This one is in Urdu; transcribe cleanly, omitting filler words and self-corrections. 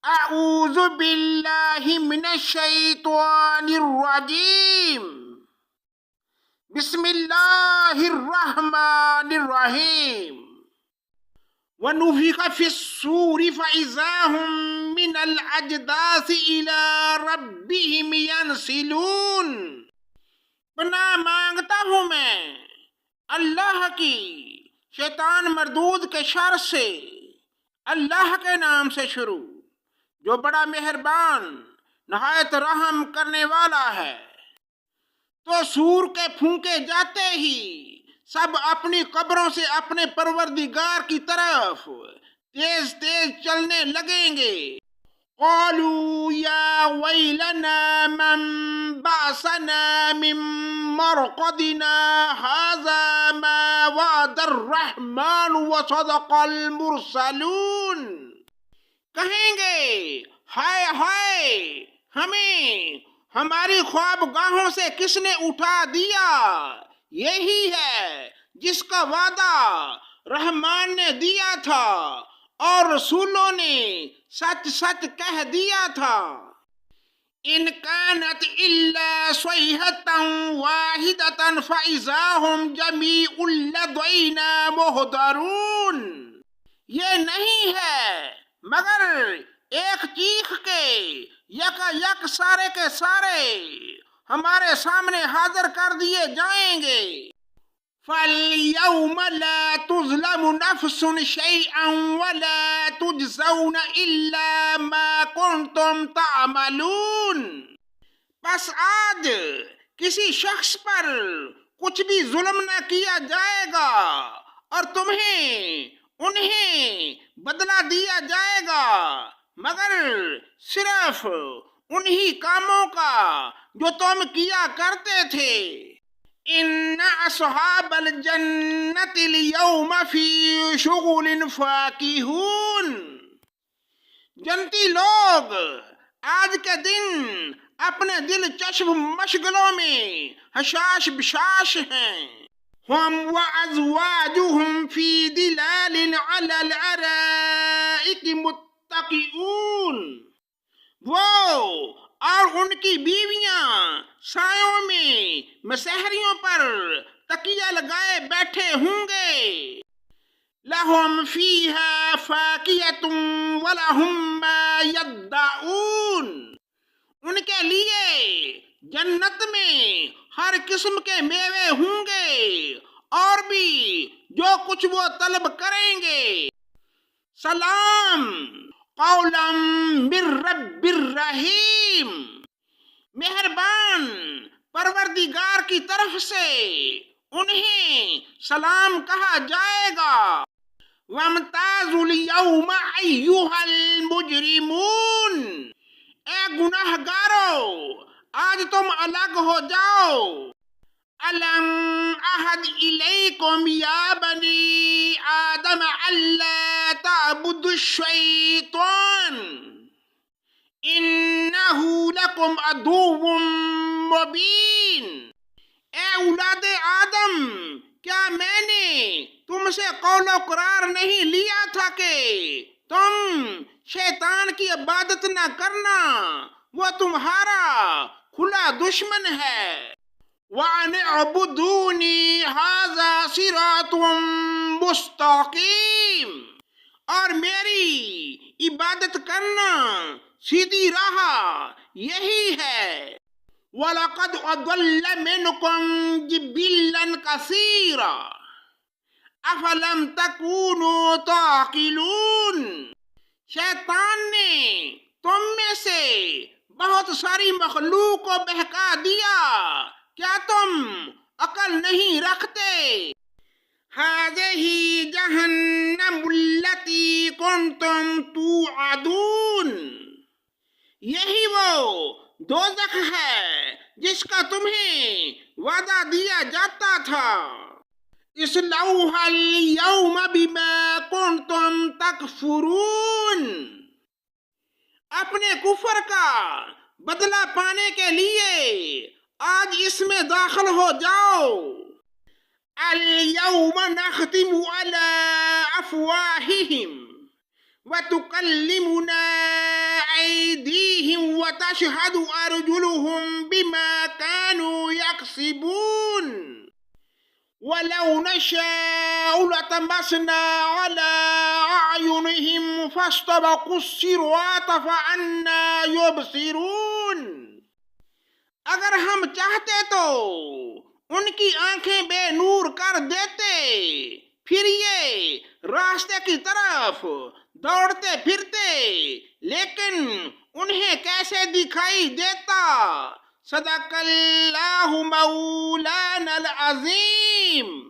اعوذ باللہ من الشیطان الرجیم بسم اللہ الرحمن الرحیم وَنُفِخَ فِي الصُّورِ فَإِذَا هُم مِّنَ الْأَجْدَاثِ إِلَىٰ رَبِّهِمْ يَنْسِلُونَ۔ پناہ مانگتا ہوں میں اللہ کی شیطان مردود کے شر سے، اللہ کے نام سے شروع جو بڑا مہربان نہایت رحم کرنے والا ہے۔ تو سور کے پھونکے جاتے ہی سب اپنی قبروں سے اپنے پروردگار کی طرف تیز تیز چلنے لگیں گے۔ قالوا یا ویلنا من بعثنا من مرقدنا هذا ما وعد الرحمن وصدق المرسلون۔ کہیں گے ہائے ہائے، ہمیں ہماری خوابگاہوں سے کس نے اٹھا دیا؟ یہی ہے جس کا وعدہ رحمان نے دیا تھا اور رسولوں نے سچ سچ کہہ دیا تھا۔ ان كانت الا صيحة واحدة فاذا هم جميع لدينا محضرون۔ یہ نہیں ہے مگر ایک چیخ کے یکا یک سارے کے سارے ہمارے سامنے حاضر کر دیے جائیں گے۔ فَالْيَوْمَ لَا تُظْلَمُ نَفْسٌ شَيْئًا وَلَا تُجْزَوْنَ إِلَّا مَا كُنْتُمْ تَعْمَلُونَ۔ پس آج کسی شخص پر کچھ بھی ظلم نہ کیا جائے گا اور انہیں بدلہ دیا جائے گا مگر صرف انہی کاموں کا جو تم کیا کرتے تھے۔ ان اصحاب الجنت اليوم فی شغل فاکہون۔ جنتی لوگ آج کے دن اپنے دلچسپ مشغلوں میں حشاش بشاش ہیں۔ ہم وازواجہم فی ظلال علی الارائک متکئون۔ وہ اور ان کی بیویاں سایوں میں مسہریوں پر تکیہ لگائے بیٹھے ہوں گے۔ لہم فیہا فاکہۃ ولہم ما یدعون۔ ان کے لیے جنت میں ہر قسم کے میوے ہوں گے اور بھی جو کچھ وہ طلب کریں گے۔ سلام قولا من رب الرحیم۔ مہربان پروردگار کی طرف سے انہیں سلام کہا جائے گا۔ وَامْتَازُوا الْيَوْمَ أَيُّهَا الْمُجْرِمُونَ۔ اے گناہ گارو، آج تم الگ ہو جاؤ۔ أَلَمْ أَعْهَدْ إِلَيْكُمْ يَا بَنِي آدَمَ أَلَّا تَعْبُدُوا الشَّيْطَانَ إِنَّهُ لَكُمْ عَدُوٌّ مُّبِينٌ۔ اے اولاد آدم، کیا میں نے تم سے قول و قرار نہیں لیا تھا کہ تم شیطان کی عبادت نہ کرنا؟ وہ تمہارا کھلا دشمن ہے۔ وَأَنِ اعْبُدُونِي هَٰذَا صِرَاطٌ مُّسْتَقِيمٌ۔ اور میری عبادت کرنا سیدھی راہ یہی ہے۔ وَلَقَدْ أَضَلَّ مِنْكُمْ جِبِلًّا كَثِيرًا أَفَلَمْ تَكُونُوا تَعْقِلُونَ۔ شیطان نے تم میں سے بہت ساری مخلوق کو بہکا دیا، کیا تم عقل نہیں رکھتے؟ هَٰذِهِ جَهَنَّمُ الَّتِي كُنتُمْ تُوعَدُونَ۔ یہی وہ دوزخ ہے جس کا تمہیں وعدہ دیا جاتا تھا۔ اصلوها اليوم بما كنتم تکفرون۔ اپنے کفر کا بدلہ پانے کے لیے آج اس میں داخل ہو جاؤ۔ اليوم نختم على افواههم وتكلمنا وتشهد أرجلهم بما كانوا يكسبون ولو نشاء لطمسنا على أعينهم فاستبقوا الصراط فأنى يبصرون. اگر ہم چاہتے تو ان کی آنکھیں بے نور کر دیتے، پھر یہ راستے کی طرف دوڑتے پھرتے، لیکن انہیں کیسے دکھائی دیتا. صدق اللہ مولانا العظیم.